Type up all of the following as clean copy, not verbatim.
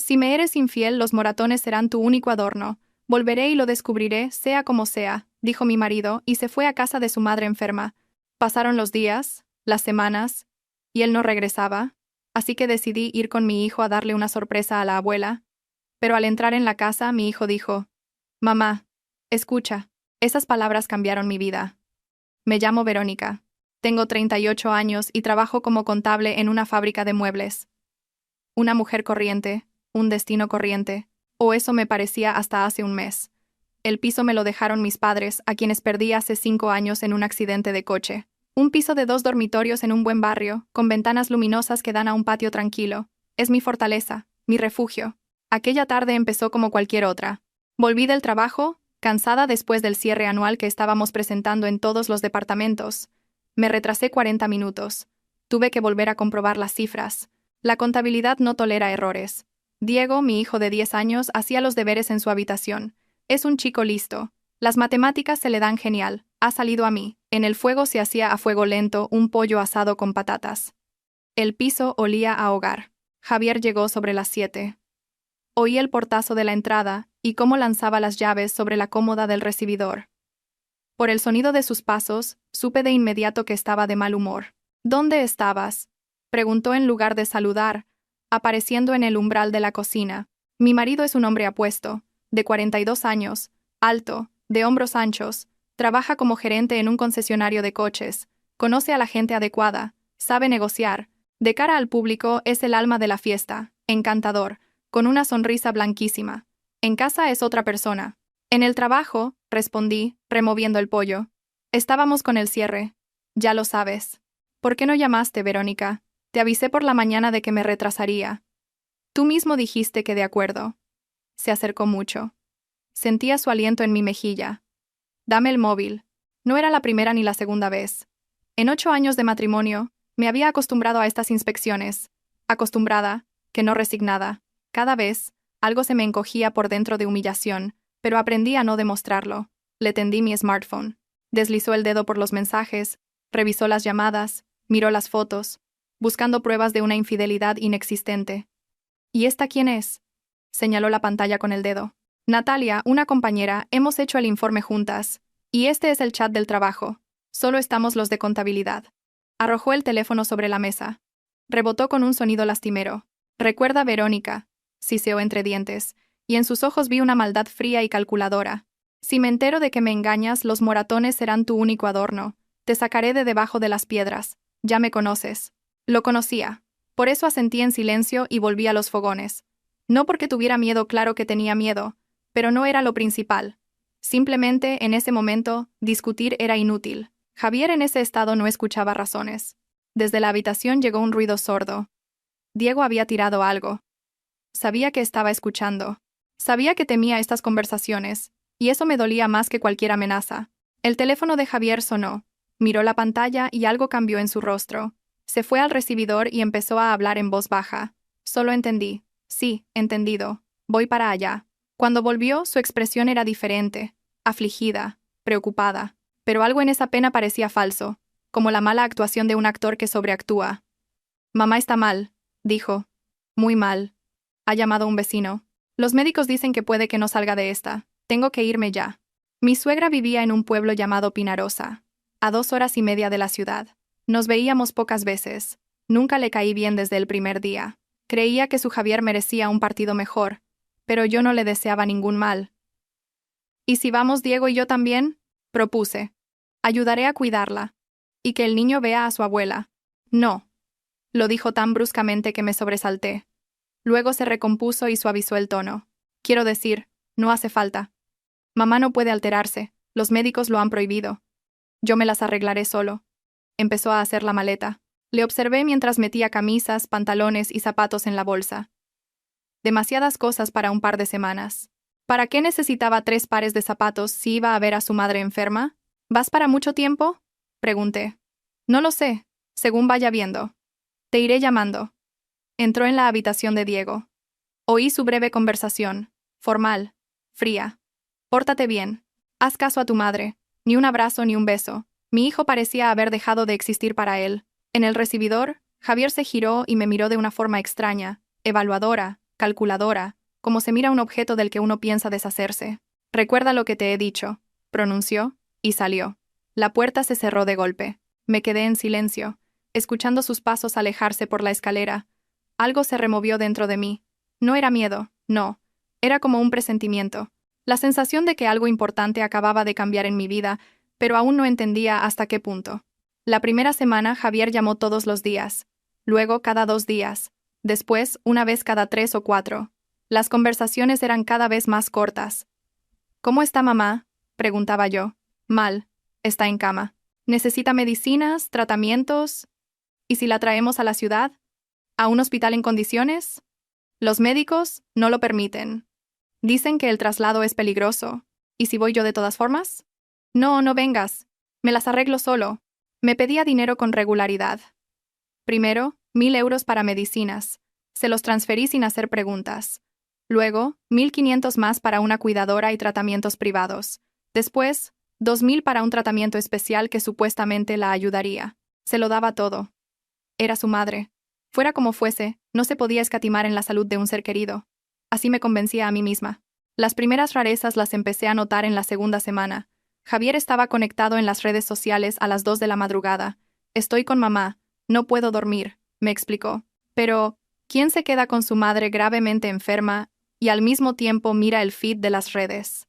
Si me eres infiel, los moratones serán tu único adorno. Volveré y lo descubriré, sea como sea, dijo mi marido, y se fue a casa de su madre enferma. Pasaron los días, las semanas, y él no regresaba, así que decidí ir con mi hijo a darle una sorpresa a la abuela. Pero al entrar en la casa, mi hijo dijo: «Mamá, escucha». Esas palabras cambiaron mi vida. Me llamo Verónica. Tengo 38 años y trabajo como contable en una fábrica de muebles. Una mujer corriente, un destino corriente, o eso me parecía hasta hace un mes. El piso me lo dejaron mis padres, a quienes perdí hace 5 años en un accidente de coche. Un piso de 2 dormitorios en un buen barrio, con ventanas luminosas que dan a un patio tranquilo. Es mi fortaleza, mi refugio. Aquella tarde empezó como cualquier otra. Volví del trabajo, cansada después del cierre anual que estábamos presentando en todos los departamentos. Me retrasé 40 minutos. Tuve que volver a comprobar las cifras. La contabilidad no tolera errores. Diego, mi hijo de 10 años, hacía los deberes en su habitación. Es un chico listo. Las matemáticas se le dan genial. Ha salido a mí. En el fuego se hacía a fuego lento un pollo asado con patatas. El piso olía a hogar. Javier llegó sobre las 7. Oí el portazo de la entrada y cómo lanzaba las llaves sobre la cómoda del recibidor. Por el sonido de sus pasos, supe de inmediato que estaba de mal humor. «¿Dónde estabas?», preguntó en lugar de saludar, apareciendo en el umbral de la cocina. Mi marido es un hombre apuesto, de 42 años, alto, de hombros anchos, trabaja como gerente en un concesionario de coches, conoce a la gente adecuada, sabe negociar. De cara al público es el alma de la fiesta, encantador, con una sonrisa blanquísima. En casa es otra persona. En el trabajo, respondí, removiendo el pollo. Estábamos con el cierre. Ya lo sabes. ¿Por qué no llamaste, Verónica? Te avisé por la mañana de que me retrasaría. Tú mismo dijiste que de acuerdo. Se acercó mucho. Sentía su aliento en mi mejilla. Dame el móvil. No era la primera ni la segunda vez. En 8 años de matrimonio, me había acostumbrado a estas inspecciones. Acostumbrada, que no resignada. Cada vez, algo se me encogía por dentro de humillación, pero aprendí a no demostrarlo. Le tendí mi smartphone. Deslizó el dedo por los mensajes, revisó las llamadas, miró las fotos, buscando pruebas de una infidelidad inexistente. ¿Y esta quién es?, señaló la pantalla con el dedo. Natalia, una compañera, hemos hecho el informe juntas. Y este es el chat del trabajo. Solo estamos los de contabilidad. Arrojó el teléfono sobre la mesa. Rebotó con un sonido lastimero. «Recuerda, Verónica», siseó entre dientes, y en sus ojos vi una maldad fría y calculadora. «Si me entero de que me engañas, los moratones serán tu único adorno. Te sacaré de debajo de las piedras. Ya me conoces». Lo conocía. Por eso asentí en silencio y volví a los fogones. No porque tuviera miedo, claro que tenía miedo, pero no era lo principal. Simplemente, en ese momento, discutir era inútil. Javier en ese estado no escuchaba razones. Desde la habitación llegó un ruido sordo. Diego había tirado algo. Sabía que estaba escuchando. Sabía que temía estas conversaciones, y eso me dolía más que cualquier amenaza. El teléfono de Javier sonó. Miró la pantalla y algo cambió en su rostro. Se fue al recibidor y empezó a hablar en voz baja. Solo entendí. Sí, entendido. Voy para allá. Cuando volvió, su expresión era diferente. Afligida, preocupada. Pero algo en esa pena parecía falso, como la mala actuación de un actor que sobreactúa. «Mamá está mal», dijo. «Muy mal. Ha llamado un vecino. Los médicos dicen que puede que no salga de esta. Tengo que irme ya». Mi suegra vivía en un pueblo llamado Pinarosa, a 2 horas y media de la ciudad. Nos veíamos pocas veces. Nunca le caí bien desde el primer día. Creía que su Javier merecía un partido mejor, pero yo no le deseaba ningún mal. «¿Y si vamos Diego y yo también?», propuse. «Ayudaré a cuidarla. Y que el niño vea a su abuela». «No», lo dijo tan bruscamente que me sobresalté. Luego se recompuso y suavizó el tono. «Quiero decir, no hace falta. Mamá no puede alterarse, los médicos lo han prohibido. Yo me las arreglaré solo». Empezó a hacer la maleta. Le observé mientras metía camisas, pantalones y zapatos en la bolsa. Demasiadas cosas para un par de semanas. ¿Para qué necesitaba 3 pares de zapatos si iba a ver a su madre enferma? «¿Vas para mucho tiempo?», pregunté. «No lo sé, según vaya viendo. Te iré llamando». Entró en la habitación de Diego. Oí su breve conversación, formal, fría. «Pórtate bien. Haz caso a tu madre. Ni un abrazo ni un beso». Mi hijo parecía haber dejado de existir para él. En el recibidor, Javier se giró y me miró de una forma extraña, evaluadora, calculadora, como se mira un objeto del que uno piensa deshacerse. Recuerda lo que te he dicho, pronunció, y salió. La puerta se cerró de golpe. Me quedé en silencio, escuchando sus pasos alejarse por la escalera. Algo se removió dentro de mí. No era miedo, no. Era como un presentimiento. La sensación de que algo importante acababa de cambiar en mi vida, pero aún no entendía hasta qué punto. La primera semana Javier llamó todos los días, luego cada 2 días, después una vez cada 3 o 4. Las conversaciones eran cada vez más cortas. ¿Cómo está mamá?, preguntaba yo. Mal. Está en cama. ¿Necesita medicinas, tratamientos? ¿Y si la traemos a la ciudad? ¿A un hospital en condiciones? Los médicos no lo permiten. Dicen que el traslado es peligroso. ¿Y si voy yo de todas formas? No, no vengas. Me las arreglo solo. Me pedía dinero con regularidad. Primero, 1.000 euros para medicinas. Se los transferí sin hacer preguntas. Luego, 1.500 más para una cuidadora y tratamientos privados. Después, 2.000 para un tratamiento especial que supuestamente la ayudaría. Se lo daba todo. Era su madre. Fuera como fuese, no se podía escatimar en la salud de un ser querido. Así me convencía a mí misma. Las primeras rarezas las empecé a notar en la segunda semana. Javier estaba conectado en las redes sociales a las 2 de la madrugada. Estoy con mamá. No puedo dormir, me explicó. Pero, ¿quién se queda con su madre gravemente enferma y al mismo tiempo mira el feed de las redes?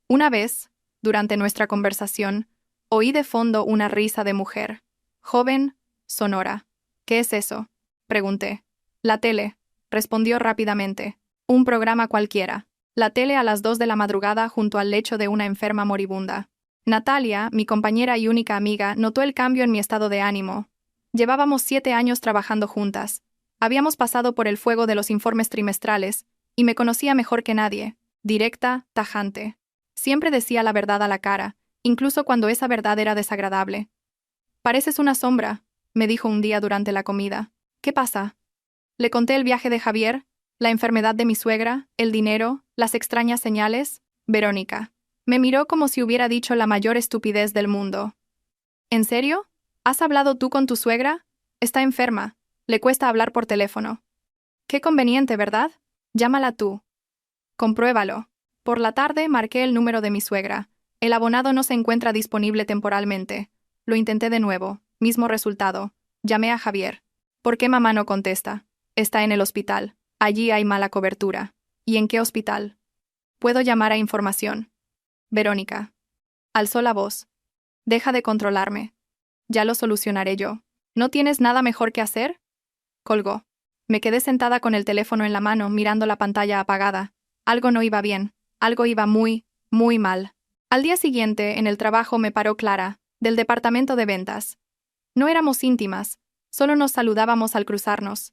Una vez, durante nuestra conversación, oí de fondo una risa de mujer. Joven, sonora. ¿Qué es eso?, pregunté. La tele, respondió rápidamente. Un programa cualquiera. La tele a las 2 de la madrugada junto al lecho de una enferma moribunda. Natalia, mi compañera y única amiga, notó el cambio en mi estado de ánimo. Llevábamos 7 años trabajando juntas. Habíamos pasado por el fuego de los informes trimestrales, y me conocía mejor que nadie. Directa, tajante. Siempre decía la verdad a la cara, incluso cuando esa verdad era desagradable. «Pareces una sombra», me dijo un día durante la comida. «¿Qué pasa?». Le conté el viaje de Javier, la enfermedad de mi suegra, el dinero, las extrañas señales. Verónica me miró como si hubiera dicho la mayor estupidez del mundo. «¿En serio? ¿Has hablado tú con tu suegra? Está enferma. Le cuesta hablar por teléfono». «Qué conveniente, ¿verdad? Llámala tú». «Compruébalo». Por la tarde marqué el número de mi suegra. El abonado no se encuentra disponible temporalmente. Lo intenté de nuevo. Mismo resultado. Llamé a Javier. «¿Por qué mamá no contesta?». «Está en el hospital. Allí hay mala cobertura». «¿Y en qué hospital?». «¿Puedo llamar a información?». Verónica alzó la voz. «Deja de controlarme. Ya lo solucionaré yo». «¿No tienes nada mejor que hacer?». Colgó. Me quedé sentada con el teléfono en la mano, mirando la pantalla apagada. Algo no iba bien. Algo iba muy, muy mal. Al día siguiente, en el trabajo me paró Clara, del departamento de ventas. No éramos íntimas, solo nos saludábamos al cruzarnos.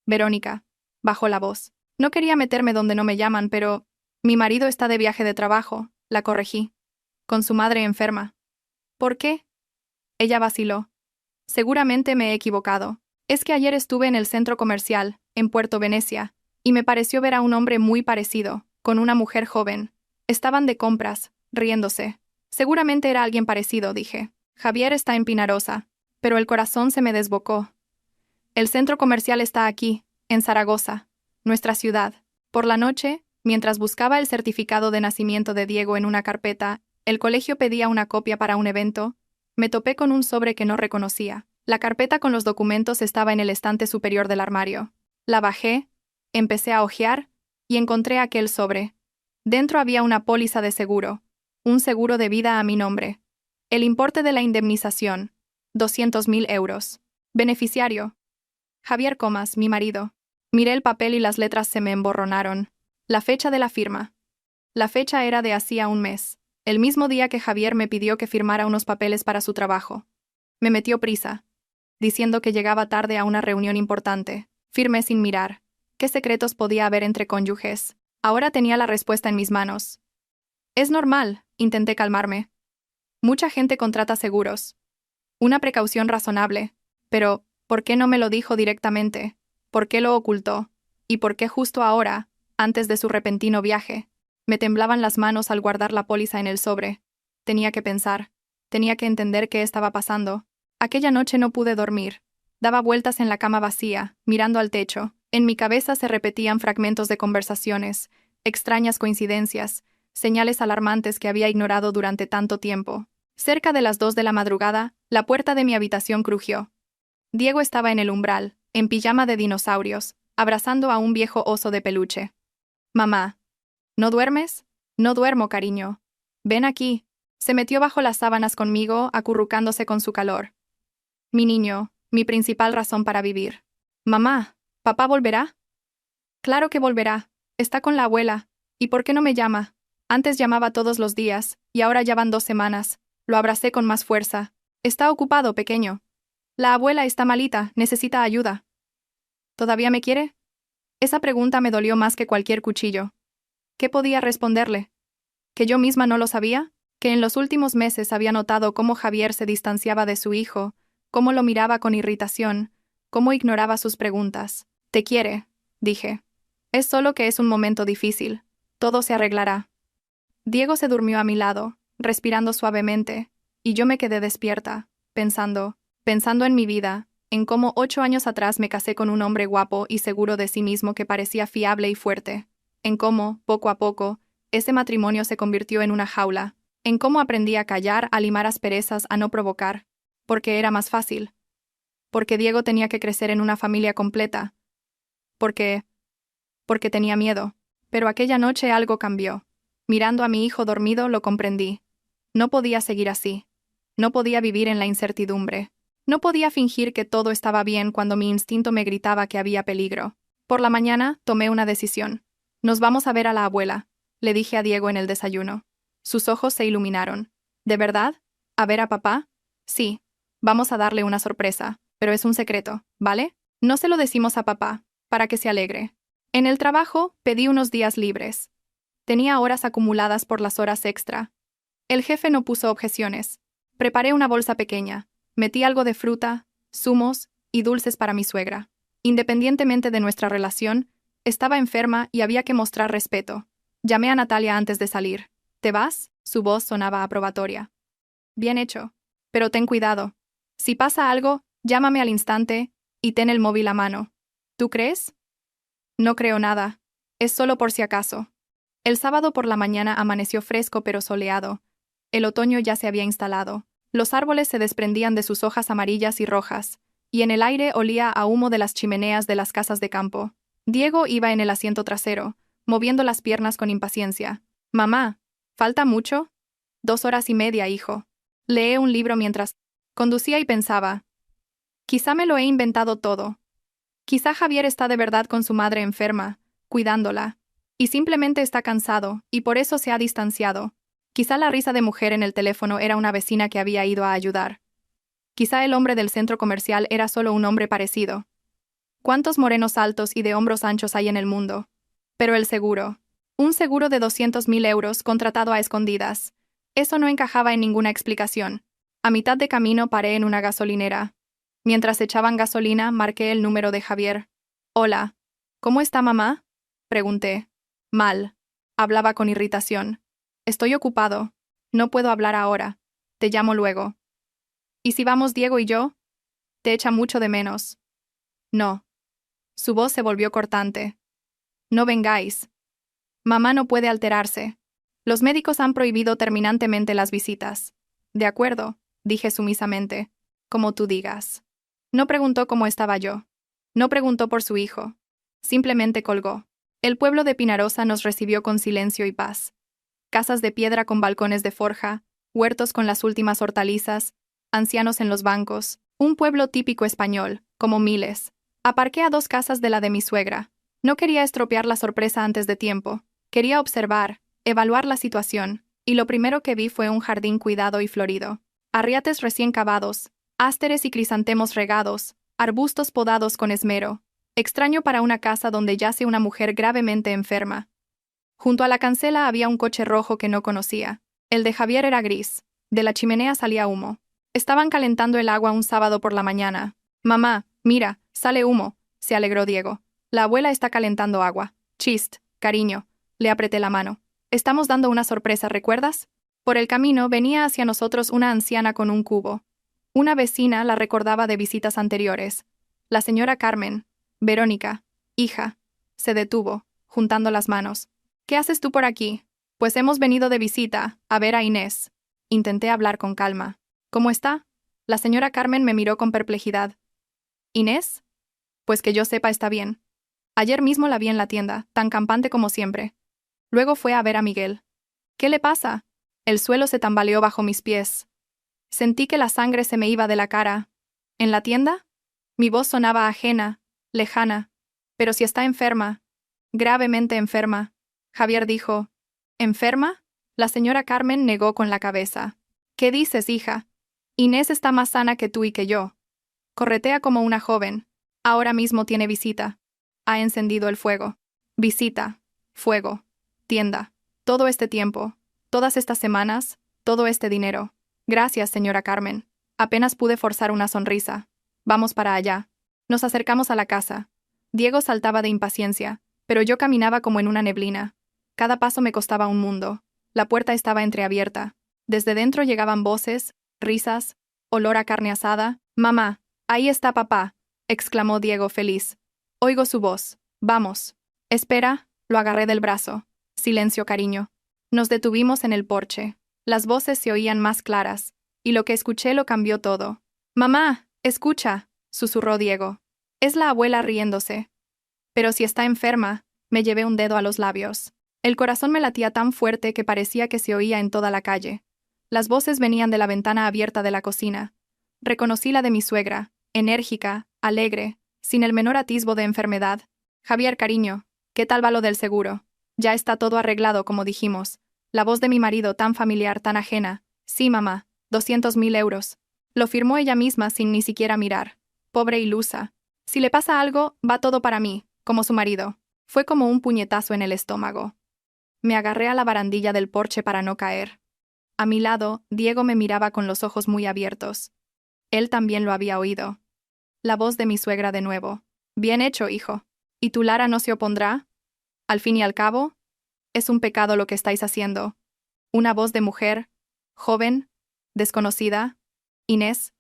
«Verónica», bajó la voz. «No quería meterme donde no me llaman, pero mi marido está de viaje de trabajo», la corregí. «Con su madre enferma». «¿Por qué?». Ella vaciló. «Seguramente me he equivocado. Es que ayer estuve en el centro comercial, en Puerto Venecia, y me pareció ver a un hombre muy parecido, con una mujer joven. Estaban de compras, riéndose. Seguramente era alguien parecido», dije. «Javier está en Pinarosa». Pero el corazón se me desbocó. «El centro comercial está aquí, en Zaragoza, nuestra ciudad». Por la noche, mientras buscaba el certificado de nacimiento de Diego en una carpeta, el colegio pedía una copia para un evento, me topé con un sobre que no reconocía. La carpeta con los documentos estaba en el estante superior del armario. La bajé, empecé a hojear, y encontré aquel sobre. Dentro había una póliza de seguro, un seguro de vida a mi nombre. El importe de la indemnización, 200.000 euros. Beneficiario: Javier Comas, mi marido. Miré el papel y las letras se me emborronaron. La fecha de la firma. La fecha era de hacía un mes, el mismo día que Javier me pidió que firmara unos papeles para su trabajo. Me metió prisa, diciendo que llegaba tarde a una reunión importante. Firmé sin mirar. ¿Qué secretos podía haber entre cónyuges? Ahora tenía la respuesta en mis manos. «Es normal», intenté calmarme. «Mucha gente contrata seguros. Una precaución razonable. Pero, ¿por qué no me lo dijo directamente? ¿Por qué lo ocultó? ¿Y por qué justo ahora, antes de su repentino viaje?» Me temblaban las manos al guardar la póliza en el sobre. Tenía que pensar. Tenía que entender qué estaba pasando. Aquella noche no pude dormir. Daba vueltas en la cama vacía, mirando al techo, En mi cabeza se repetían fragmentos de conversaciones, extrañas coincidencias, señales alarmantes que había ignorado durante tanto tiempo. Cerca de las 2 de la madrugada, la puerta de mi habitación crujió. Diego estaba en el umbral, en pijama de dinosaurios, abrazando a un viejo oso de peluche. Mamá. ¿No duermes? No duermo, cariño. Ven aquí. Se metió bajo las sábanas conmigo, acurrucándose con su calor. Mi niño, mi principal razón para vivir. Mamá, ¿papá volverá? Claro que volverá. Está con la abuela. ¿Y por qué no me llama? Antes llamaba todos los días, y ahora ya van 2 semanas. Lo abracé con más fuerza. Está ocupado, pequeño. La abuela está malita, necesita ayuda. ¿Todavía me quiere? Esa pregunta me dolió más que cualquier cuchillo. ¿Qué podía responderle? ¿Que yo misma no lo sabía? Que en los últimos meses había notado cómo Javier se distanciaba de su hijo, cómo lo miraba con irritación, cómo ignoraba sus preguntas. Te quiere, dije. Es solo que es un momento difícil. Todo se arreglará. Diego se durmió a mi lado, respirando suavemente, y yo me quedé despierta, pensando en mi vida, en cómo 8 años atrás me casé con un hombre guapo y seguro de sí mismo que parecía fiable y fuerte, en cómo, poco a poco, ese matrimonio se convirtió en una jaula, en cómo aprendí a callar, a limar asperezas, a no provocar, porque era más fácil, porque Diego tenía que crecer en una familia completa, porque tenía miedo. Pero aquella noche algo cambió. Mirando a mi hijo dormido lo comprendí. No podía seguir así. No podía vivir en la incertidumbre. No podía fingir que todo estaba bien cuando mi instinto me gritaba que había peligro. Por la mañana tomé una decisión. Nos vamos a ver a la abuela, le dije a Diego en el desayuno. Sus ojos se iluminaron. ¿De verdad? ¿A ver a papá? Sí. Vamos a darle una sorpresa, pero es un secreto, ¿vale? No se lo decimos a papá, para que se alegre. En el trabajo, pedí unos días libres. Tenía horas acumuladas por las horas extra. El jefe no puso objeciones. Preparé una bolsa pequeña. Metí algo de fruta, zumos y dulces para mi suegra. Independientemente de nuestra relación, estaba enferma y había que mostrar respeto. Llamé a Natalia antes de salir. ¿Te vas? Su voz sonaba aprobatoria. Bien hecho. Pero ten cuidado. Si pasa algo, llámame al instante y ten el móvil a mano. ¿Tú crees? No creo nada. Es solo por si acaso. El sábado por la mañana amaneció fresco pero soleado. El otoño ya se había instalado. Los árboles se desprendían de sus hojas amarillas y rojas, y en el aire olía a humo de las chimeneas de las casas de campo. Diego iba en el asiento trasero, moviendo las piernas con impaciencia. Mamá, ¿falta mucho? 2 horas y media, hijo. Leí un libro mientras conducía y pensaba. Quizá me lo he inventado todo. Quizá Javier está de verdad con su madre enferma, cuidándola, y simplemente está cansado, y por eso se ha distanciado. Quizá la risa de mujer en el teléfono era una vecina que había ido a ayudar. Quizá el hombre del centro comercial era solo un hombre parecido. ¿Cuántos morenos altos y de hombros anchos hay en el mundo? Pero el seguro. Un seguro de 200.000 euros contratado a escondidas. Eso no encajaba en ninguna explicación. A mitad de camino paré en una gasolinera. Mientras echaban gasolina, marqué el número de Javier. Hola. ¿Cómo está mamá? Pregunté. Mal. Hablaba con irritación. Estoy ocupado. No puedo hablar ahora. Te llamo luego. ¿Y si vamos Diego y yo? Te echa mucho de menos. No. Su voz se volvió cortante. No vengáis. Mamá no puede alterarse. Los médicos han prohibido terminantemente las visitas. De acuerdo, dije sumisamente. Como tú digas. No preguntó cómo estaba yo. No preguntó por su hijo. Simplemente colgó. El pueblo de Pinarosa nos recibió con silencio y paz. Casas de piedra con balcones de forja, huertos con las últimas hortalizas, ancianos en los bancos, un pueblo típico español, como miles. Aparqué a 2 casas de la de mi suegra. No quería estropear la sorpresa antes de tiempo. Quería observar, evaluar la situación, y lo primero que vi fue un jardín cuidado y florido. Arriates recién cavados, ásteres y crisantemos regados, arbustos podados con esmero. Extraño para una casa donde yace una mujer gravemente enferma. Junto a la cancela había un coche rojo que no conocía. El de Javier era gris. De la chimenea salía humo. Estaban calentando el agua un sábado por la mañana. Mamá, mira, sale humo, se alegró Diego. La abuela está calentando agua. Chist, cariño. Le apreté la mano. Estamos dando una sorpresa, ¿recuerdas? Por el camino venía hacia nosotros una anciana con un cubo. Una vecina la recordaba de visitas anteriores. La señora Carmen. Verónica. Hija. Se detuvo, juntando las manos. ¿Qué haces tú por aquí? Pues hemos venido de visita, a ver a Inés. Intenté hablar con calma. ¿Cómo está? La señora Carmen me miró con perplejidad. ¿Inés? Pues que yo sepa está bien. Ayer mismo la vi en la tienda, tan campante como siempre. Luego fue a ver a Miguel. ¿Qué le pasa? El suelo se tambaleó bajo mis pies. Sentí que la sangre se me iba de la cara. ¿En la tienda? Mi voz sonaba ajena, lejana. Pero si está enferma. Gravemente enferma. Javier dijo. ¿Enferma? La señora Carmen negó con la cabeza. ¿Qué dices, hija? Inés está más sana que tú y que yo. Corretea como una joven. Ahora mismo tiene visita. Ha encendido el fuego. Visita. Fuego. Tienda. Todo este tiempo. Todas estas semanas. Todo este dinero. Gracias, señora Carmen. Apenas pude forzar una sonrisa. Vamos para allá. Nos acercamos a la casa. Diego saltaba de impaciencia, pero yo caminaba como en una neblina. Cada paso me costaba un mundo. La puerta estaba entreabierta. Desde dentro llegaban voces, risas, olor a carne asada. «Mamá, ahí está papá», exclamó Diego feliz. Oigo su voz. «Vamos». «Espera», lo agarré del brazo. «Silencio, cariño». Nos detuvimos en el porche. Las voces se oían más claras, y lo que escuché lo cambió todo. «Mamá, escucha», susurró Diego. Es la abuela riéndose. Pero si está enferma, me llevé un dedo a los labios. El corazón me latía tan fuerte que parecía que se oía en toda la calle. Las voces venían de la ventana abierta de la cocina. Reconocí la de mi suegra, enérgica, alegre, sin el menor atisbo de enfermedad. «Javier, cariño, ¿qué tal va lo del seguro? Ya está todo arreglado como dijimos». La voz de mi marido tan familiar, tan ajena. «Sí, mamá, 200.000 euros». Lo firmó ella misma sin ni siquiera mirar. Pobre ilusa. Si le pasa algo, va todo para mí, como su marido. Fue como un puñetazo en el estómago. Me agarré a la barandilla del porche para no caer. A mi lado, Diego me miraba con los ojos muy abiertos. Él también lo había oído. La voz de mi suegra de nuevo. «Bien hecho, hijo. ¿Y tu Lara no se opondrá? Al fin y al cabo, es un pecado lo que estáis haciendo». Una voz de mujer, joven, desconocida. «Inés,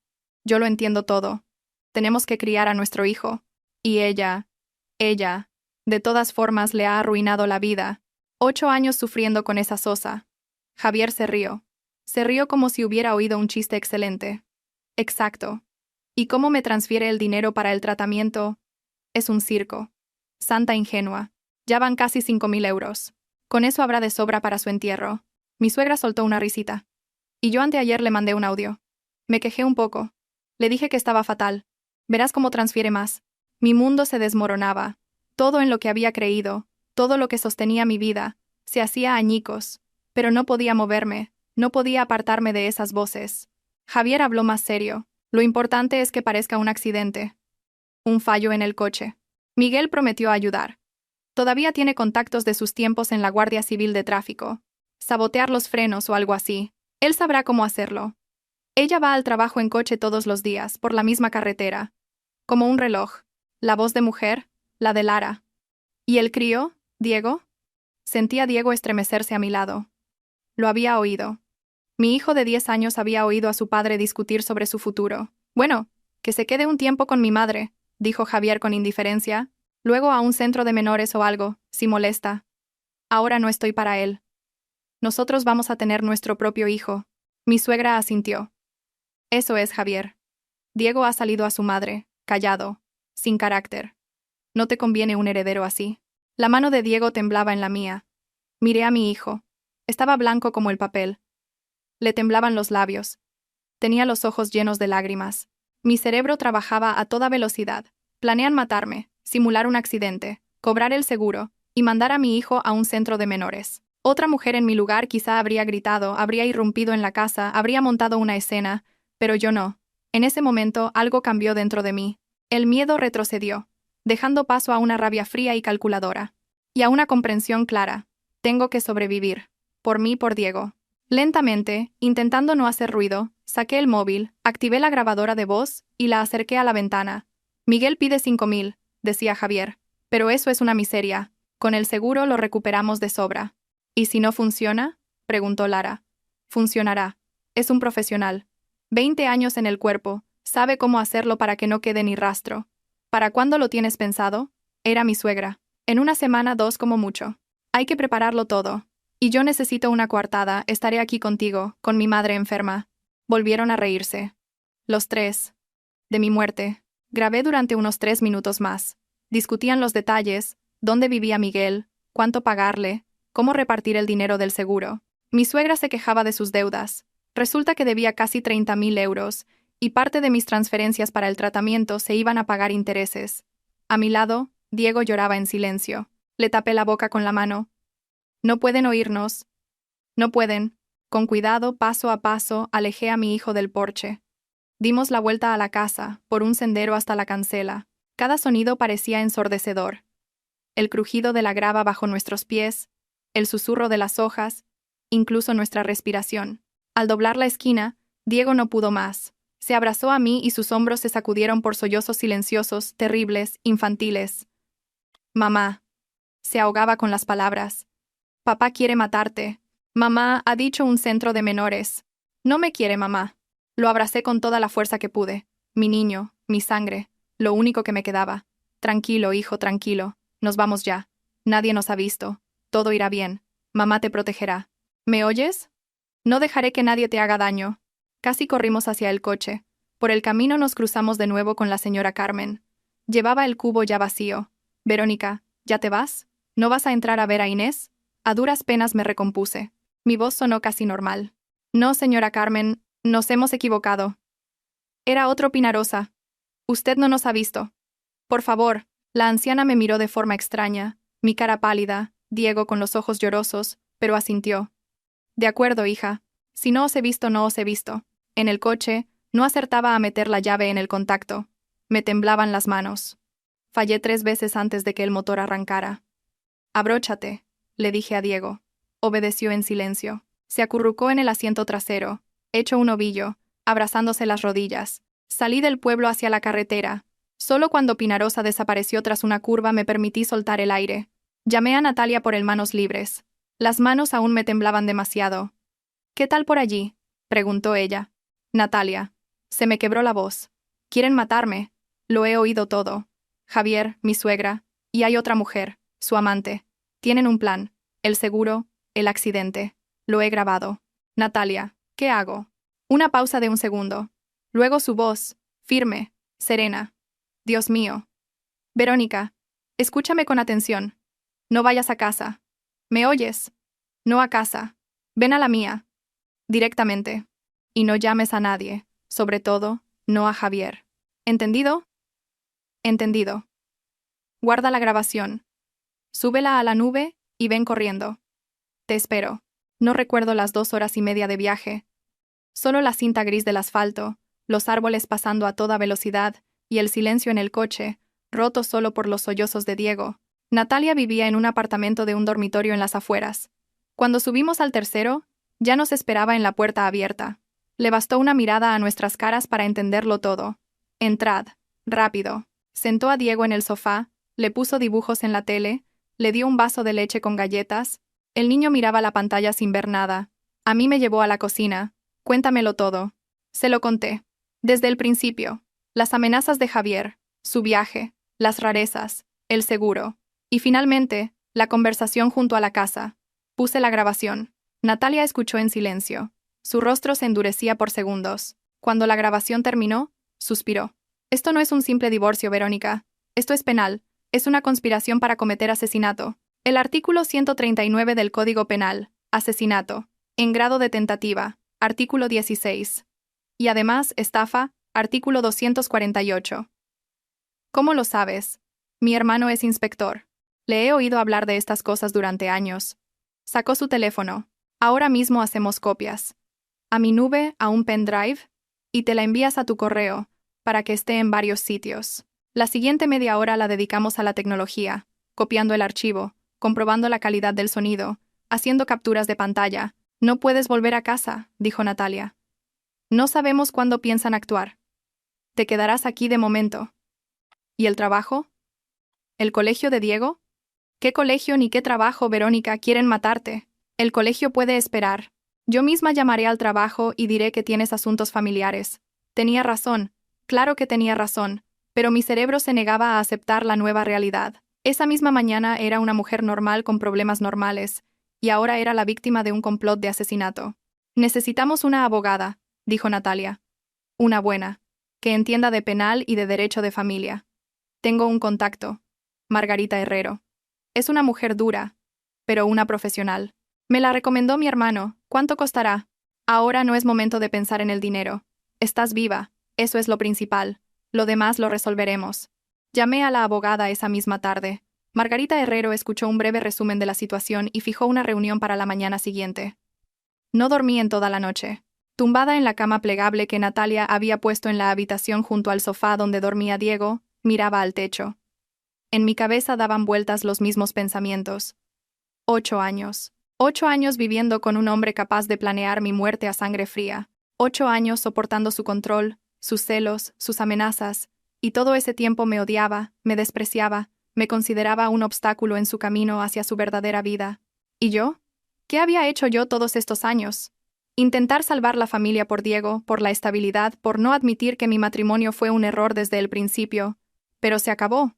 yo lo entiendo todo. Tenemos que criar a nuestro hijo. Y ella, de todas formas le ha arruinado la vida. 8 años sufriendo con esa sosa». Javier se rió. Se rió como si hubiera oído un chiste excelente. «Exacto. ¿Y cómo me transfiere el dinero para el tratamiento? Es un circo. Santa ingenua. Ya van casi 5.000 euros. Con eso habrá de sobra para su entierro». Mi suegra soltó una risita. Y yo anteayer le mandé un audio. Me quejé un poco. Le dije que estaba fatal. Verás cómo transfiere más. Mi mundo se desmoronaba. Todo en lo que había creído, todo lo que sostenía mi vida, se hacía añicos. Pero no podía moverme, no podía apartarme de esas voces. Javier habló más serio. Lo importante es que parezca un accidente. Un fallo en el coche. Miguel prometió ayudar. Todavía tiene contactos de sus tiempos en la Guardia Civil de Tráfico. Sabotear los frenos o algo así. Él sabrá cómo hacerlo. Ella va al trabajo en coche todos los días, por la misma carretera. Como un reloj. La voz de mujer, la de Lara. ¿Y el crío, Diego? Sentí a Diego estremecerse a mi lado. Lo había oído. Mi hijo de 10 años había oído a su padre discutir sobre su futuro. «Bueno, que se quede un tiempo con mi madre», dijo Javier con indiferencia. «Luego a un centro de menores o algo, si molesta. Ahora no estoy para él. Nosotros vamos a tener nuestro propio hijo». Mi suegra asintió. «Eso es, Javier. Diego ha salido a su madre, callado, sin carácter. No te conviene un heredero así». La mano de Diego temblaba en la mía. Miré a mi hijo. Estaba blanco como el papel. Le temblaban los labios. Tenía los ojos llenos de lágrimas. Mi cerebro trabajaba a toda velocidad. Planean matarme, simular un accidente, cobrar el seguro y mandar a mi hijo a un centro de menores. Otra mujer en mi lugar quizá habría gritado, habría irrumpido en la casa, habría montado una escena, pero yo no. En ese momento algo cambió dentro de mí. El miedo retrocedió, dejando paso a una rabia fría y calculadora. Y a una comprensión clara. Tengo que sobrevivir. Por mí, por Diego. Lentamente, intentando no hacer ruido, saqué el móvil, activé la grabadora de voz y la acerqué a la ventana. «Miguel pide 5.000», decía Javier. «Pero eso es una miseria. Con el seguro lo recuperamos de sobra». «¿Y si no funciona?», preguntó Lara. «Funcionará. Es un profesional. 20 años en el cuerpo. Sabe cómo hacerlo para que no quede ni rastro». «¿Para cuándo lo tienes pensado?». Era mi suegra. En una semana, 2 como mucho. Hay que prepararlo todo. Y yo necesito una coartada, estaré aquí contigo, con mi madre enferma. Volvieron a reírse. Los tres. De mi muerte. Grabé durante unos 3 minutos más. Discutían los detalles, dónde vivía Miguel, cuánto pagarle, cómo repartir el dinero del seguro. Mi suegra se quejaba de sus deudas. Resulta que debía casi 30.000 euros, y parte de mis transferencias para el tratamiento se iban a pagar intereses. A mi lado, Diego lloraba en silencio. Le tapé la boca con la mano. No pueden oírnos. No pueden. Con cuidado, paso a paso, alejé a mi hijo del porche. Dimos la vuelta a la casa, por un sendero hasta la cancela. Cada sonido parecía ensordecedor. El crujido de la grava bajo nuestros pies, el susurro de las hojas, incluso nuestra respiración. Al doblar la esquina, Diego no pudo más. Se abrazó a mí y sus hombros se sacudieron por sollozos silenciosos, terribles, infantiles. Mamá. Se ahogaba con las palabras. Papá quiere matarte. Mamá, ha dicho un centro de menores. No me quiere, mamá. Lo abracé con toda la fuerza que pude. Mi niño, mi sangre, lo único que me quedaba. Tranquilo, hijo, tranquilo. Nos vamos ya. Nadie nos ha visto. Todo irá bien. Mamá te protegerá. ¿Me oyes? No dejaré que nadie te haga daño. Casi corrimos hacia el coche. Por el camino nos cruzamos de nuevo con la señora Carmen. Llevaba el cubo ya vacío. Verónica, ¿ya te vas? ¿No vas a entrar a ver a Inés? A duras penas me recompuse. Mi voz sonó casi normal. No, señora Carmen, nos hemos equivocado. Era otro Pinarosa. Usted no nos ha visto. Por favor. La anciana me miró de forma extraña, mi cara pálida, Diego con los ojos llorosos, pero asintió. De acuerdo, hija. Si no os he visto, no os he visto. En el coche, no acertaba a meter la llave en el contacto. Me temblaban las manos. Fallé 3 veces antes de que el motor arrancara. Abróchate, le dije a Diego. Obedeció en silencio. Se acurrucó en el asiento trasero, hecho un ovillo, abrazándose las rodillas. Salí del pueblo hacia la carretera. Solo cuando Pinarosa desapareció tras una curva me permití soltar el aire. Llamé a Natalia por el manos libres. Las manos aún me temblaban demasiado. ¿Qué tal por allí?, preguntó ella. Natalia. Se me quebró la voz. Quieren matarme. Lo he oído todo. Javier, mi suegra, y hay otra mujer, su amante. Tienen un plan. El seguro, el accidente. Lo he grabado. Natalia, ¿qué hago? Una pausa de un segundo. Luego su voz, firme, serena. Dios mío. Verónica, escúchame con atención. No vayas a casa. ¿Me oyes? No a casa. Ven a la mía. Directamente. Y no llames a nadie, sobre todo, no a Javier. ¿Entendido? Entendido. Guarda la grabación. Súbela a la nube y ven corriendo. Te espero. No recuerdo las 2 horas y media de viaje. Solo la cinta gris del asfalto, los árboles pasando a toda velocidad y el silencio en el coche, roto solo por los sollozos de Diego. Natalia vivía en un apartamento de un dormitorio en las afueras. Cuando subimos al tercero, ya nos esperaba en la puerta abierta. Le bastó una mirada a nuestras caras para entenderlo todo. Entrad, rápido. Sentó a Diego en el sofá, le puso dibujos en la tele, le dio un vaso de leche con galletas. El niño miraba la pantalla sin ver nada. A mí me llevó a la cocina. Cuéntamelo todo. Se lo conté. Desde el principio. Las amenazas de Javier, su viaje, las rarezas, el seguro. Y finalmente, la conversación junto a la casa. Puse la grabación. Natalia escuchó en silencio. Su rostro se endurecía por segundos. Cuando la grabación terminó, suspiró. Esto no es un simple divorcio, Verónica. Esto es penal. Es una conspiración para cometer asesinato. El artículo 139 del Código Penal. Asesinato. En grado de tentativa. Artículo 16. Y además, estafa. Artículo 248. ¿Cómo lo sabes? Mi hermano es inspector. Le he oído hablar de estas cosas durante años. Sacó su teléfono. Ahora mismo hacemos copias. A mi nube, a un pendrive, y te la envías a tu correo, para que esté en varios sitios. La siguiente media hora la dedicamos a la tecnología, copiando el archivo, comprobando la calidad del sonido, haciendo capturas de pantalla. No puedes volver a casa, dijo Natalia. No sabemos cuándo piensan actuar. Te quedarás aquí de momento. ¿Y el trabajo? ¿El colegio de Diego? ¿Qué colegio ni qué trabajo, Verónica? Quieren matarte. El colegio puede esperar. Yo misma llamaré al trabajo y diré que tienes asuntos familiares. Tenía razón, claro que tenía razón, pero mi cerebro se negaba a aceptar la nueva realidad. Esa misma mañana era una mujer normal con problemas normales, y ahora era la víctima de un complot de asesinato. Necesitamos una abogada, dijo Natalia. Una buena, que entienda de penal y de derecho de familia. Tengo un contacto. Margarita Herrero. Es una mujer dura, pero una profesional. Me la recomendó mi hermano. ¿Cuánto costará? Ahora no es momento de pensar en el dinero. Estás viva, eso es lo principal. Lo demás lo resolveremos. Llamé a la abogada esa misma tarde. Margarita Herrero escuchó un breve resumen de la situación y fijó una reunión para la mañana siguiente. No dormí en toda la noche. Tumbada en la cama plegable que Natalia había puesto en la habitación junto al sofá donde dormía Diego, miraba al techo. En mi cabeza daban vueltas los mismos pensamientos. 8 años. 8 años viviendo con un hombre capaz de planear mi muerte a sangre fría. 8 años soportando su control, sus celos, sus amenazas, y todo ese tiempo me odiaba, me despreciaba, me consideraba un obstáculo en su camino hacia su verdadera vida. ¿Y yo? ¿Qué había hecho yo todos estos años? Intentar salvar la familia por Diego, por la estabilidad, por no admitir que mi matrimonio fue un error desde el principio. Pero se acabó.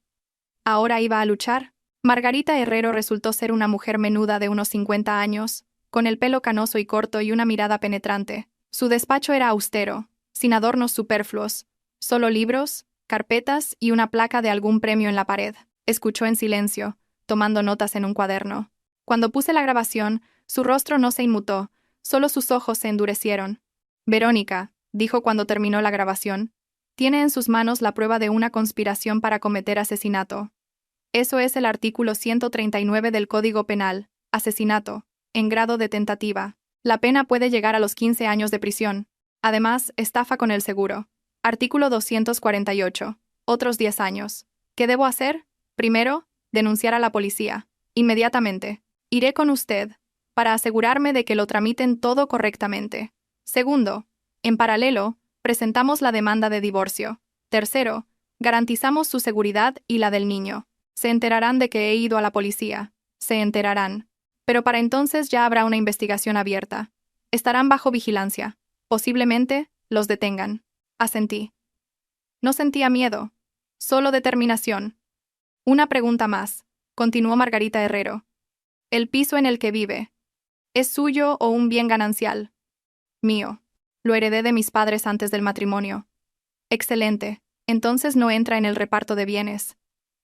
Ahora iba a luchar. Margarita Herrero resultó ser una mujer menuda de unos 50 años, con el pelo canoso y corto y una mirada penetrante. Su despacho era austero, sin adornos superfluos, solo libros, carpetas y una placa de algún premio en la pared. Escuchó en silencio, tomando notas en un cuaderno. Cuando puse la grabación, su rostro no se inmutó, solo sus ojos se endurecieron. Verónica, dijo cuando terminó la grabación, tiene en sus manos la prueba de una conspiración para cometer asesinato. Eso es el artículo 139 del Código Penal, asesinato, en grado de tentativa. La pena puede llegar a los 15 años de prisión. Además, estafa con el seguro. Artículo 248. Otros 10 años. ¿Qué debo hacer? Primero, denunciar a la policía. Inmediatamente. Iré con usted, para asegurarme de que lo tramiten todo correctamente. Segundo, en paralelo, presentamos la demanda de divorcio. Tercero, garantizamos su seguridad y la del niño. Se enterarán de que he ido a la policía. Se enterarán. Pero para entonces ya habrá una investigación abierta. Estarán bajo vigilancia. Posiblemente, los detengan. Asentí. No sentía miedo. Solo determinación. Una pregunta más, continuó Margarita Herrero. ¿El piso en el que vive es suyo o un bien ganancial? Mío. Lo heredé de mis padres antes del matrimonio. Excelente. Entonces no entra en el reparto de bienes.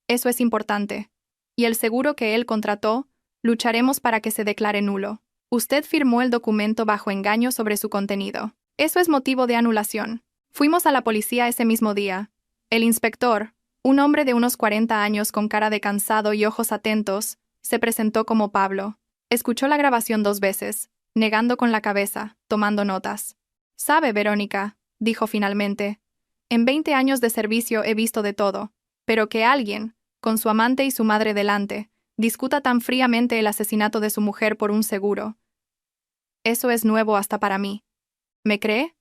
Eso es importante. Y el seguro que él contrató, lucharemos para que se declare nulo. Usted firmó el documento bajo engaño sobre su contenido. Eso es motivo de anulación. Fuimos a la policía ese mismo día. El inspector, un hombre de unos 40 años con cara de cansado y ojos atentos, se presentó como Pablo. Escuchó la grabación 2 veces, negando con la cabeza, tomando notas. «Sabe, Verónica», dijo finalmente, «en 20 años de servicio he visto de todo, pero que alguien, con su amante y su madre delante, discuta tan fríamente el asesinato de su mujer por un seguro. Eso es nuevo hasta para mí». «¿Me cree?»,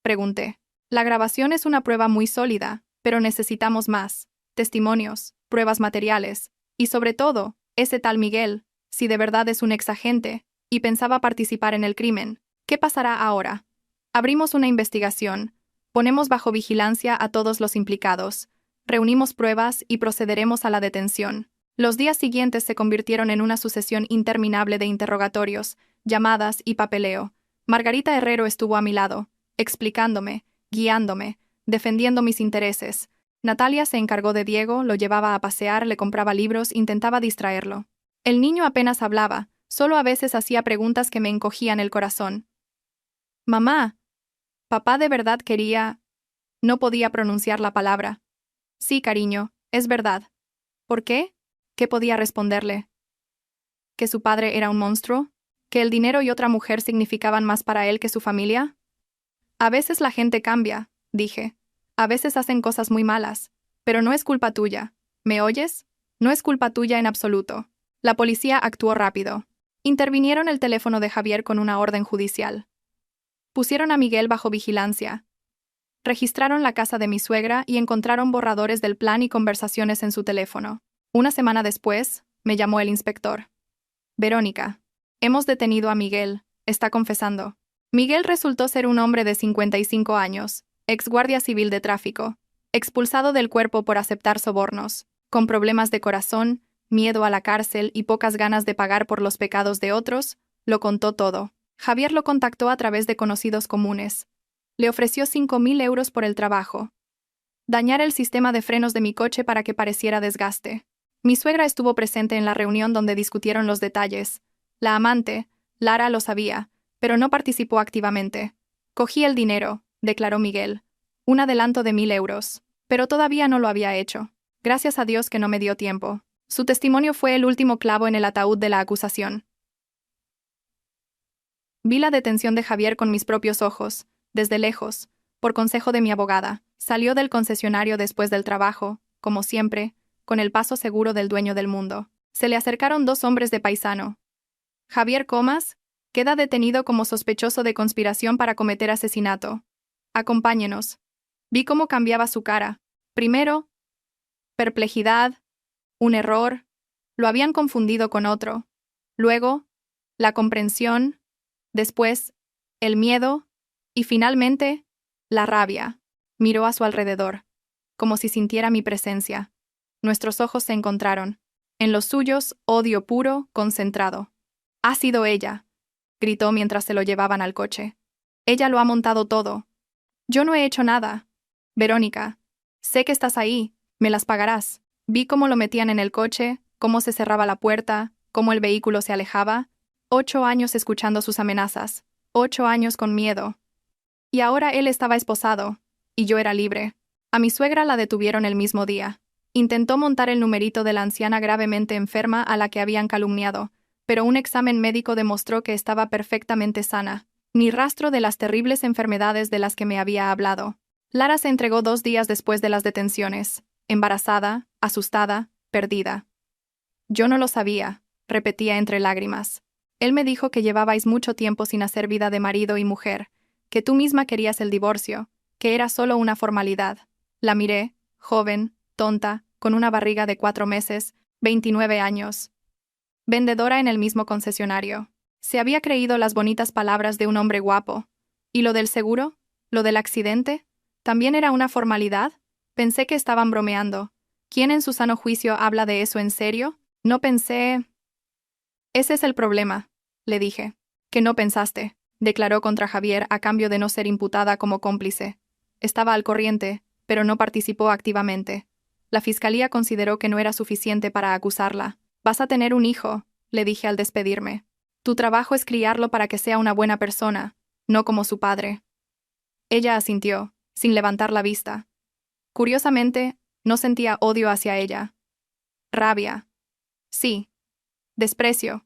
pregunté. «La grabación es una prueba muy sólida, pero necesitamos más. Testimonios, pruebas materiales, y sobre todo, ese tal Miguel, si de verdad es un exagente, y pensaba participar en el crimen. ¿Qué pasará ahora? Abrimos una investigación, ponemos bajo vigilancia a todos los implicados, reunimos pruebas y procederemos a la detención». Los días siguientes se convirtieron en una sucesión interminable de interrogatorios, llamadas y papeleo. Margarita Herrero estuvo a mi lado, explicándome, guiándome, defendiendo mis intereses. Natalia se encargó de Diego, lo llevaba a pasear, le compraba libros, intentaba distraerlo. El niño apenas hablaba, solo a veces hacía preguntas que me encogían el corazón. «Mamá, papá de verdad quería...». No podía pronunciar la palabra. «Sí, cariño, es verdad». «¿Por qué?». ¿Qué podía responderle? ¿Que su padre era un monstruo? ¿Que el dinero y otra mujer significaban más para él que su familia? «A veces la gente cambia», dije. «A veces hacen cosas muy malas. Pero no es culpa tuya. ¿Me oyes? No es culpa tuya en absoluto». La policía actuó rápido. Intervinieron el teléfono de Javier con una orden judicial. Pusieron a Miguel bajo vigilancia. Registraron la casa de mi suegra y encontraron borradores del plan y conversaciones en su teléfono. Una semana después, me llamó el inspector. «Verónica, hemos detenido a Miguel», está confesando. Miguel resultó ser un hombre de 55 años, ex guardia civil de tráfico, expulsado del cuerpo por aceptar sobornos. Con problemas de corazón, miedo a la cárcel y pocas ganas de pagar por los pecados de otros, lo contó todo. Javier lo contactó a través de conocidos comunes. Le ofreció 5.000 euros por el trabajo. Dañar el sistema de frenos de mi coche para que pareciera desgaste. Mi suegra estuvo presente en la reunión donde discutieron los detalles. La amante, Lara, lo sabía, pero no participó activamente. Cogí el dinero, declaró Miguel. Un adelanto de 1.000 euros. Pero todavía no lo había hecho. Gracias a Dios que no me dio tiempo. Su testimonio fue el último clavo en el ataúd de la acusación. Vi la detención de Javier con mis propios ojos, desde lejos, por consejo de mi abogada. Salió del concesionario después del trabajo, como siempre, con el paso seguro del dueño del mundo. Se le acercaron 2 hombres de paisano. Javier Comas queda detenido como sospechoso de conspiración para cometer asesinato. Acompáñenos. Vi cómo cambiaba su cara. Primero, perplejidad, un error, lo habían confundido con otro. Luego, la comprensión, después, el miedo, y finalmente, la rabia. Miró a su alrededor, como si sintiera mi presencia. Nuestros ojos se encontraron. En los suyos, odio puro, concentrado. «Ha sido ella», gritó mientras se lo llevaban al coche. «Ella lo ha montado todo. Yo no he hecho nada. Verónica, sé que estás ahí, me las pagarás». Vi cómo lo metían en el coche, cómo se cerraba la puerta, cómo el vehículo se alejaba. 8 años escuchando sus amenazas, 8 años con miedo. Y ahora él estaba esposado, y yo era libre. A mi suegra la detuvieron el mismo día. Intentó montar el numerito de la anciana gravemente enferma a la que habían calumniado, pero un examen médico demostró que estaba perfectamente sana. Ni rastro de las terribles enfermedades de las que me había hablado. Lara se entregó 2 días después de las detenciones, embarazada, asustada, perdida. «Yo no lo sabía», repetía entre lágrimas. «Él me dijo que llevabais mucho tiempo sin hacer vida de marido y mujer, que tú misma querías el divorcio, que era solo una formalidad». La miré, joven, tonta, con una barriga de 4 meses, 29 años. Vendedora en el mismo concesionario. Se había creído las bonitas palabras de un hombre guapo. ¿Y lo del seguro? ¿Lo del accidente? ¿También era una formalidad? Pensé que estaban bromeando. ¿Quién en su sano juicio habla de eso en serio? No pensé... «Ese es el problema», le dije. «Que no pensaste», declaró contra Javier a cambio de no ser imputada como cómplice. Estaba al corriente, pero no participó activamente. La fiscalía consideró que no era suficiente para acusarla. «Vas a tener un hijo», le dije al despedirme. «Tu trabajo es criarlo para que sea una buena persona, no como su padre». Ella asintió, sin levantar la vista. Curiosamente, no sentía odio hacia ella. Rabia. Sí. Desprecio.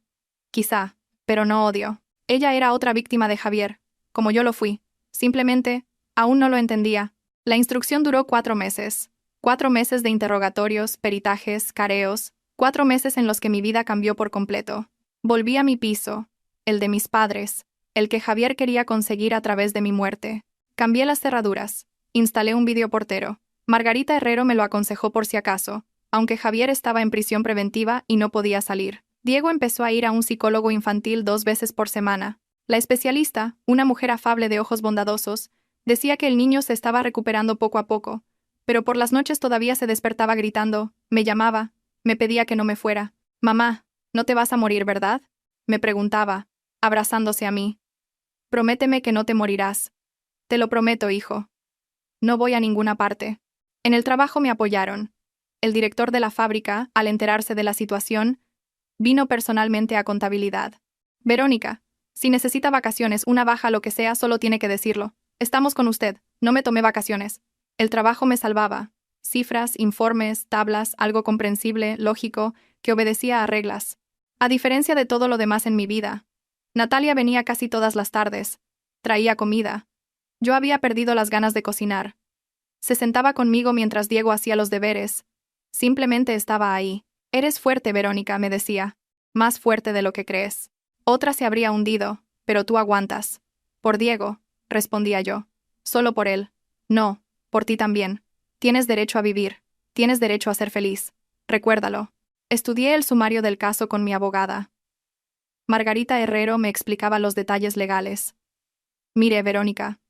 Quizá, pero no odio. Ella era otra víctima de Javier, como yo lo fui. Simplemente, aún no lo entendía. La instrucción duró 4 meses. 4 meses de interrogatorios, peritajes, careos, 4 meses en los que mi vida cambió por completo. Volví a mi piso, el de mis padres, el que Javier quería conseguir a través de mi muerte. Cambié las cerraduras, instalé un videoportero. Margarita Herrero me lo aconsejó por si acaso, aunque Javier estaba en prisión preventiva y no podía salir. Diego empezó a ir a un psicólogo infantil 2 veces por semana. La especialista, una mujer afable de ojos bondadosos, decía que el niño se estaba recuperando poco a poco, pero por las noches todavía se despertaba gritando, me llamaba, me pedía que no me fuera. «Mamá, no te vas a morir, ¿verdad?», me preguntaba, abrazándose a mí. «Prométeme que no te morirás». «Te lo prometo, hijo. No voy a ninguna parte». En el trabajo me apoyaron. El director de la fábrica, al enterarse de la situación, vino personalmente a contabilidad. «Verónica, si necesita vacaciones, una baja, lo que sea, solo tiene que decirlo. Estamos con usted, no me tomé vacaciones». El trabajo me salvaba. Cifras, informes, tablas, algo comprensible, lógico, que obedecía a reglas. A diferencia de todo lo demás en mi vida. Natalia venía casi todas las tardes. Traía comida. Yo había perdido las ganas de cocinar. Se sentaba conmigo mientras Diego hacía los deberes. Simplemente estaba ahí. «Eres fuerte, Verónica», me decía. «Más fuerte de lo que crees. Otra se habría hundido, pero tú aguantas». «Por Diego», respondía yo. «Solo por él». «No, por ti también. Tienes derecho a vivir. Tienes derecho a ser feliz. Recuérdalo». Estudié el sumario del caso con mi abogada. Margarita Herrero me explicaba los detalles legales. «Mire, Verónica.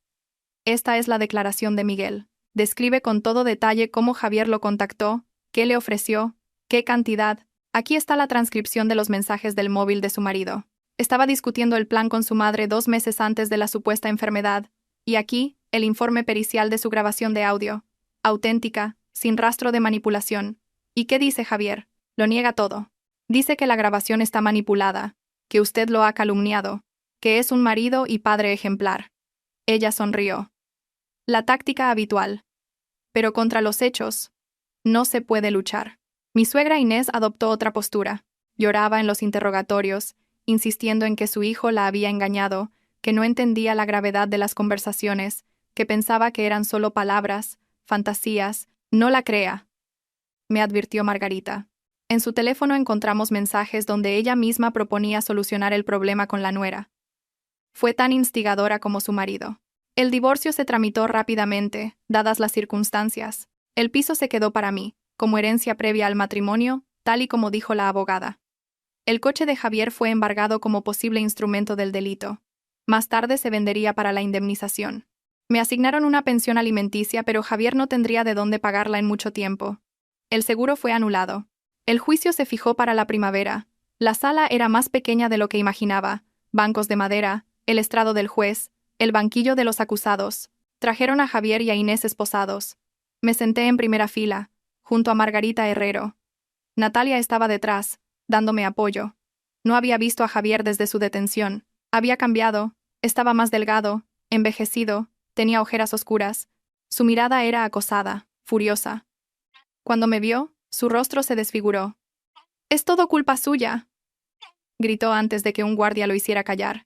Esta es la declaración de Miguel. Describe con todo detalle cómo Javier lo contactó, ¿Qué le ofreció? ¿Qué cantidad? Aquí está la transcripción de los mensajes del móvil de su marido. Estaba discutiendo el plan con su madre 2 meses antes de la supuesta enfermedad, y aquí, el informe pericial de su grabación de audio. Auténtica, sin rastro de manipulación. ¿Y qué dice Javier? Lo niega todo. Dice que la grabación está manipulada, que usted lo ha calumniado, que es un marido y padre ejemplar. Ella sonrió. La táctica habitual. Pero contra los hechos, no se puede luchar. Mi suegra Inés adoptó otra postura. Lloraba en los interrogatorios, insistiendo en que su hijo la había engañado, que no entendía la gravedad de las conversaciones, que pensaba que eran solo palabras, fantasías. No la crea, me advirtió Margarita. En su teléfono encontramos mensajes donde ella misma proponía solucionar el problema con la nuera. Fue tan instigadora como su marido. El divorcio se tramitó rápidamente, dadas las circunstancias. El piso se quedó para mí, como herencia previa al matrimonio, tal y como dijo la abogada. El coche de Javier fue embargado como posible instrumento del delito. Más tarde se vendería para la indemnización. Me asignaron una pensión alimenticia, pero Javier no tendría de dónde pagarla en mucho tiempo. El seguro fue anulado. El juicio se fijó para la primavera. La sala era más pequeña de lo que imaginaba. Bancos de madera, el estrado del juez, el banquillo de los acusados. Trajeron a Javier y a Inés esposados. Me senté en primera fila, junto a Margarita Herrero. Natalia estaba detrás, dándome apoyo. No había visto a Javier desde su detención. Había cambiado, estaba más delgado, envejecido, tenía ojeras oscuras. Su mirada era acosada, furiosa. Cuando me vio, su rostro se desfiguró. «Es todo culpa suya», gritó antes de que un guardia lo hiciera callar.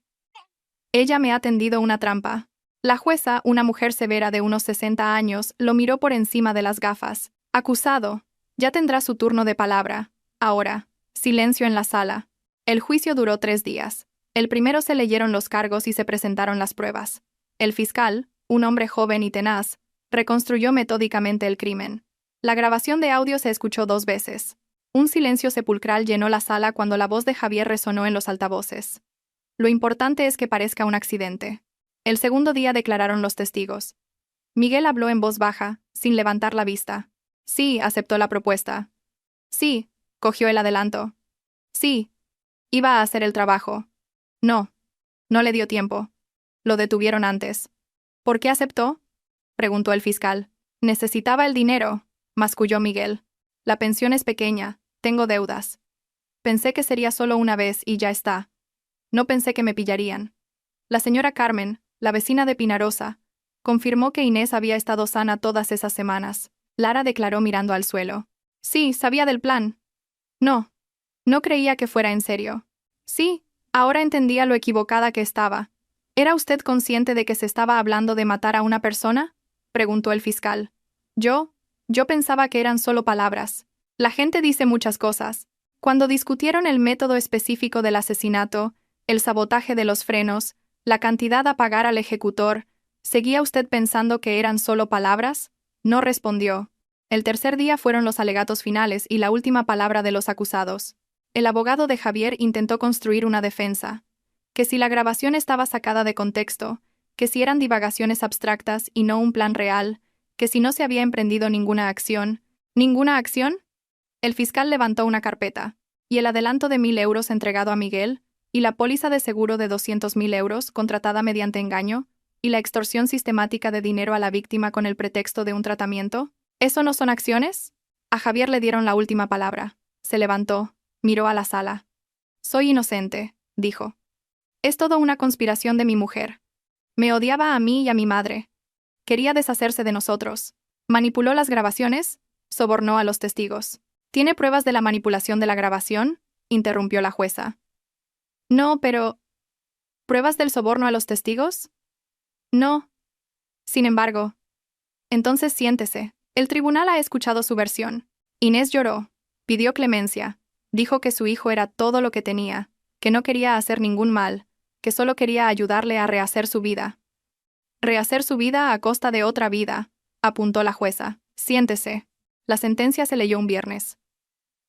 «Ella me ha tendido una trampa». La jueza, una mujer severa de unos 60 años, lo miró por encima de las gafas. «Acusado, ya tendrá su turno de palabra. Ahora». Silencio en la sala. El juicio duró 3 días. El primero se leyeron los cargos y se presentaron las pruebas. El fiscal, un hombre joven y tenaz, reconstruyó metódicamente el crimen. La grabación de audio se escuchó 2 veces. Un silencio sepulcral llenó la sala cuando la voz de Javier resonó en los altavoces. Lo importante es que parezca un accidente. El segundo día declararon los testigos. Miguel habló en voz baja, sin levantar la vista. Sí, aceptó la propuesta. Sí, cogió el adelanto. Sí, iba a hacer el trabajo. No, no le dio tiempo. Lo detuvieron antes. ¿Por qué aceptó?, preguntó el fiscal. Necesitaba el dinero, masculló Miguel. La pensión es pequeña, tengo deudas. Pensé que sería solo una vez y ya está. No pensé que me pillarían. La señora Carmen, la vecina de Pinarosa, confirmó que Inés había estado sana todas esas semanas. Lara declaró mirando al suelo. Sí, sabía del plan. No, no creía que fuera en serio. Sí, ahora entendía lo equivocada que estaba. ¿Era usted consciente de que se estaba hablando de matar a una persona?, preguntó el fiscal. Yo pensaba que eran solo palabras. La gente dice muchas cosas. Cuando discutieron el método específico del asesinato, el sabotaje de los frenos, la cantidad a pagar al ejecutor, ¿seguía usted pensando que eran solo palabras? No respondió. El tercer día fueron los alegatos finales y la última palabra de los acusados. El abogado de Javier intentó construir una defensa. Que si la grabación estaba sacada de contexto, que si eran divagaciones abstractas y no un plan real, que si no se había emprendido ninguna acción. ¿Ninguna acción? El fiscal levantó una carpeta, y el adelanto de 1.000 euros entregado a Miguel, y la póliza de seguro de 200.000 euros contratada mediante engaño, y la extorsión sistemática de dinero a la víctima con el pretexto de un tratamiento. ¿Eso no son acciones? A Javier le dieron la última palabra. Se levantó, miró a la sala. Soy inocente, dijo. Es todo una conspiración de mi mujer. Me odiaba a mí y a mi madre. Quería deshacerse de nosotros. ¿Manipuló las grabaciones? Sobornó a los testigos. ¿Tiene pruebas de la manipulación de la grabación?, interrumpió la jueza. No, pero... ¿Pruebas del soborno a los testigos? No. Sin embargo. Entonces siéntese. El tribunal ha escuchado su versión. Inés lloró, pidió clemencia, dijo que su hijo era todo lo que tenía, que no quería hacer ningún mal, que solo quería ayudarle a rehacer su vida. Rehacer su vida a costa de otra vida, apuntó la jueza. Siéntese. La sentencia se leyó un viernes.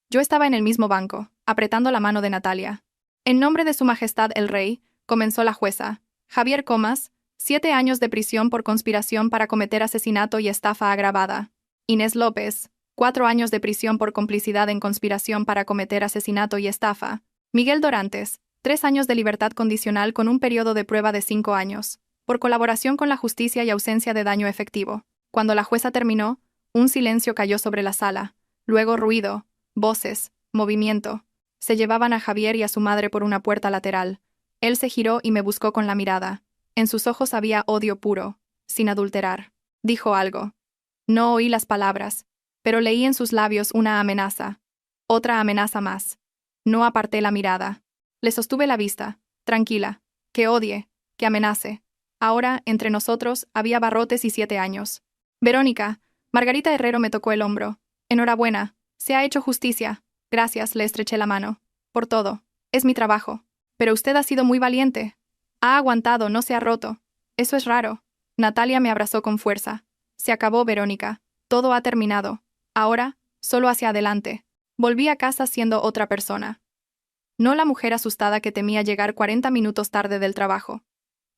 Yo estaba en el mismo banco, apretando la mano de Natalia. En nombre de Su Majestad el Rey, comenzó la jueza. Javier Comas, 7 años de prisión por conspiración para cometer asesinato y estafa agravada. Inés López, 4 años de prisión por complicidad en conspiración para cometer asesinato y estafa. Miguel Dorantes, 3 años de libertad condicional con un periodo de prueba de 5 años, por colaboración con la justicia y ausencia de daño efectivo. Cuando la jueza terminó, un silencio cayó sobre la sala, luego ruido, voces, movimiento. Se llevaban a Javier y a su madre por una puerta lateral. Él se giró y me buscó con la mirada. En sus ojos había odio puro, sin adulterar. Dijo algo. No oí las palabras, pero leí en sus labios una amenaza. Otra amenaza más. No aparté la mirada. Le sostuve la vista, tranquila. Que odie, que amenace. Ahora, entre nosotros, había barrotes y 7 años. Verónica, Margarita Herrero me tocó el hombro. Enhorabuena, se ha hecho justicia. Gracias, le estreché la mano. Por todo. Es mi trabajo. Pero usted ha sido muy valiente. Ha aguantado, no se ha roto. Eso es raro. Natalia me abrazó con fuerza. Se acabó, Verónica. Todo ha terminado. Ahora, solo hacia adelante. Volví a casa siendo otra persona. No la mujer asustada que temía llegar 40 minutos tarde del trabajo.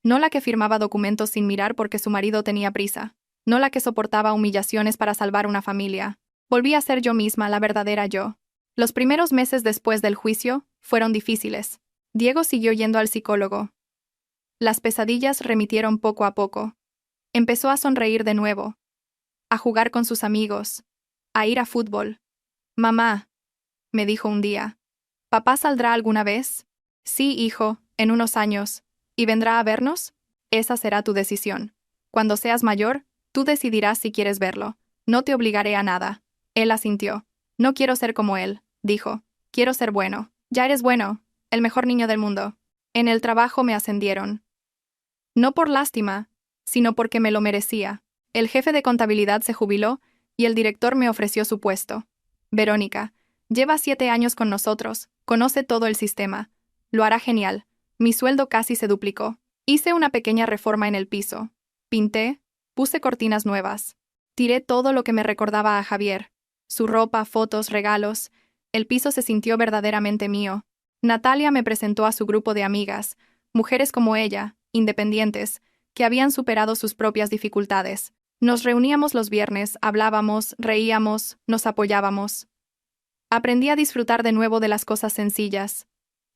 No la que firmaba documentos sin mirar porque su marido tenía prisa. No la que soportaba humillaciones para salvar una familia. Volví a ser yo misma, la verdadera yo. Los primeros meses después del juicio fueron difíciles. Diego siguió yendo al psicólogo. Las pesadillas remitieron poco a poco. Empezó a sonreír de nuevo, a jugar con sus amigos, a ir a fútbol. Mamá, me dijo un día, ¿papá saldrá alguna vez? Sí, hijo, en unos años. ¿Y vendrá a vernos? Esa será tu decisión. Cuando seas mayor, tú decidirás si quieres verlo. No te obligaré a nada. Él asintió. No quiero ser como él, dijo. Quiero ser bueno. Ya eres bueno, el mejor niño del mundo. En el trabajo me ascendieron. No por lástima, sino porque me lo merecía. El jefe de contabilidad se jubiló y el director me ofreció su puesto. Verónica, lleva 7 años con nosotros, conoce todo el sistema. Lo hará genial. Mi sueldo casi se duplicó. Hice una pequeña reforma en el piso. Pinté, puse cortinas nuevas. Tiré todo lo que me recordaba a Javier. Su ropa, fotos, regalos. El piso se sintió verdaderamente mío. Natalia me presentó a su grupo de amigas, mujeres como ella, independientes, que habían superado sus propias dificultades. Nos reuníamos los viernes, hablábamos, reíamos, nos apoyábamos. Aprendí a disfrutar de nuevo de las cosas sencillas.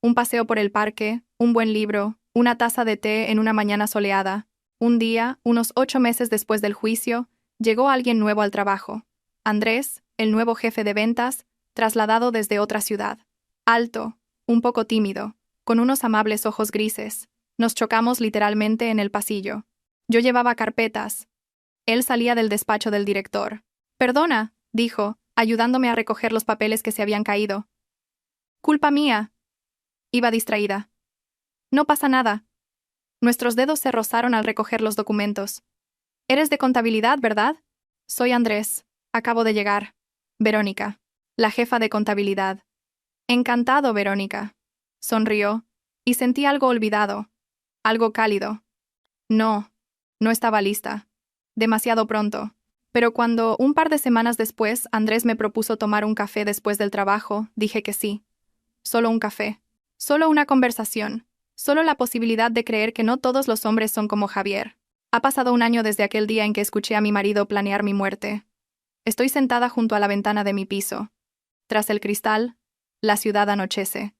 Un paseo por el parque, un buen libro, una taza de té en una mañana soleada. Un día, unos 8 meses después del juicio, llegó alguien nuevo al trabajo. Andrés, el nuevo jefe de ventas, trasladado desde otra ciudad. Alto, un poco tímido, con unos amables ojos grises. Nos chocamos literalmente en el pasillo. Yo llevaba carpetas. Él salía del despacho del director. «Perdona», dijo, ayudándome a recoger los papeles que se habían caído. «Culpa mía». Iba distraída. «No pasa nada». Nuestros dedos se rozaron al recoger los documentos. «Eres de contabilidad, ¿verdad?» «Soy Andrés. Acabo de llegar». «Verónica, la jefa de contabilidad». «Encantado, Verónica». Sonrió, y sentí algo olvidado, algo cálido. No estaba lista. Demasiado pronto. Pero cuando, un par de semanas después, Andrés me propuso tomar un café después del trabajo, dije que sí. Solo un café. Solo una conversación. Solo la posibilidad de creer que no todos los hombres son como Javier. Ha pasado un año desde aquel día en que escuché a mi marido planear mi muerte. Estoy sentada junto a la ventana de mi piso. Tras el cristal, la ciudad anochece.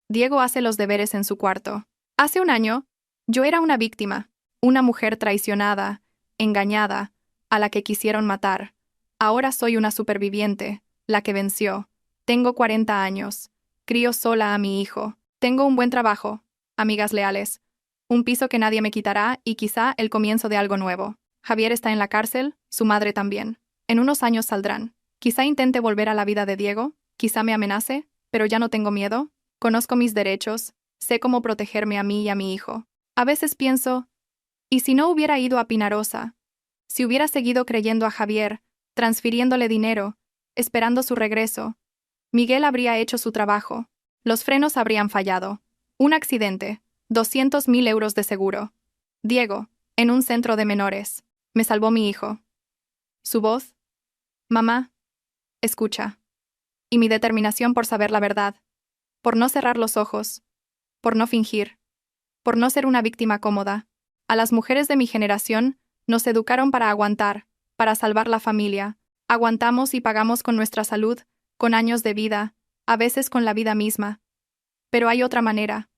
Diego hace los deberes en su cuarto. Hace un año, yo era una víctima, una mujer traicionada, engañada, a la que quisieron matar. Ahora soy una superviviente, la que venció. Tengo 40 años. Crío sola a mi hijo. Tengo un buen trabajo, amigas leales, un piso que nadie me quitará y quizá el comienzo de algo nuevo. Javier está en la cárcel, su madre también. En unos años saldrán. Quizá intente volver a la vida de Diego, quizá me amenace, pero ya no tengo miedo. Conozco mis derechos, sé cómo protegerme a mí y a mi hijo. A veces pienso, ¿y si no hubiera ido a Pinarosa? Si hubiera seguido creyendo a Javier, transfiriéndole dinero, esperando su regreso, Miguel habría hecho su trabajo. Los frenos habrían fallado. Un accidente, 200.000 euros de seguro. Diego, en un centro de menores. Me salvó mi hijo. Su voz. Mamá. Escucha. Y mi determinación por saber la verdad. Por no cerrar los ojos. Por no fingir. Por no ser una víctima cómoda. A las mujeres de mi generación nos educaron para aguantar, para salvar la familia. Aguantamos y pagamos con nuestra salud, con años de vida, a veces con la vida misma. Pero hay otra manera.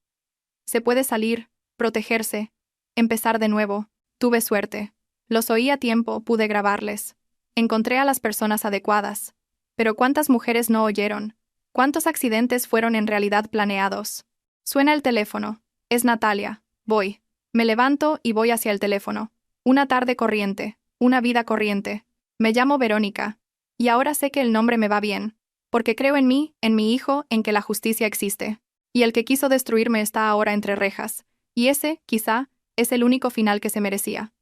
Se puede salir, protegerse, empezar de nuevo. Tuve suerte. Los oí a tiempo, pude grabarles. Encontré a las personas adecuadas. Pero ¿cuántas mujeres no oyeron? ¿Cuántos accidentes fueron en realidad planeados? Suena el teléfono. Es Natalia. Voy. Me levanto y voy hacia el teléfono. Una tarde corriente. Una vida corriente. Me llamo Verónica. Y ahora sé que el nombre me va bien. Porque creo en mí, en mi hijo, en que la justicia existe. Y el que quiso destruirme está ahora entre rejas. Y ese, quizá, es el único final que se merecía.